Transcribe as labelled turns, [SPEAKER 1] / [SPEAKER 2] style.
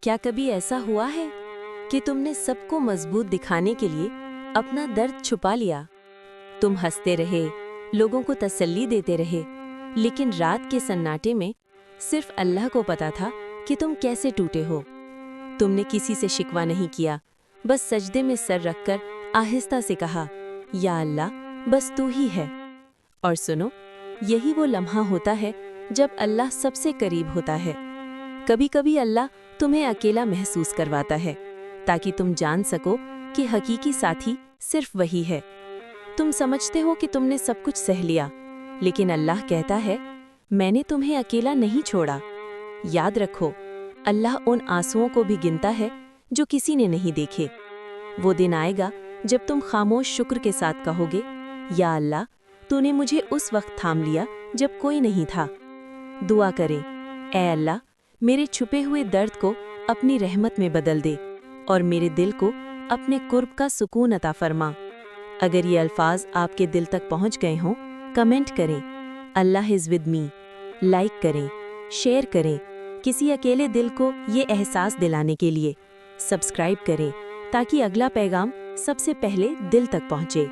[SPEAKER 1] کیا کبھی ایسا ہوا ہے کہ تم نے سب کو مضبوط دکھانے کے لیے اپنا درد چھپا لیا؟ تم ہنستے رہے، لوگوں کو تسلی دیتے رہے، لیکن رات کے سناٹے میں صرف اللہ کو پتا تھا کہ تم کیسے ٹوٹے ہو۔ تم نے کسی سے شکوہ نہیں کیا، بس سجدے میں سر رکھ کر آہستہ سے کہا، یا اللہ بس تو ہی ہے۔ اور سنو، یہی وہ لمحہ ہوتا ہے جب اللہ سب سے قریب ہوتا ہے۔ کبھی کبھی اللہ تمہیں اکیلا محسوس کرواتا ہے تاکہ تم جان سکو کہ حقیقی ساتھی صرف وہی ہے۔ تم سمجھتے ہو کہ تم نے سب کچھ سہ لیا، لیکن اللہ کہتا ہے، میں نے تمہیں اکیلا نہیں چھوڑا۔ یاد رکھو، اللہ ان آنسوؤں کو بھی گنتا ہے جو کسی نے نہیں دیکھے۔ وہ دن آئے گا جب تم خاموش شکر کے ساتھ کہو گے، یا اللہ تو نے مجھے اس وقت تھام لیا جب کوئی نہیں تھا۔ دعا کریں، اے اللہ میرے چھپے ہوئے درد کو اپنی رحمت میں بدل دے اور میرے دل کو اپنے قرب کا سکون عطا فرما۔ اگر یہ الفاظ آپ کے دل تک پہنچ گئے ہوں، کمنٹ کریں، اللہ از ود می، لائک کریں، شیئر کریں، کسی اکیلے دل کو یہ احساس دلانے کے لیے۔ سبسکرائب کریں تاکہ اگلا پیغام سب سے پہلے دل تک پہنچے۔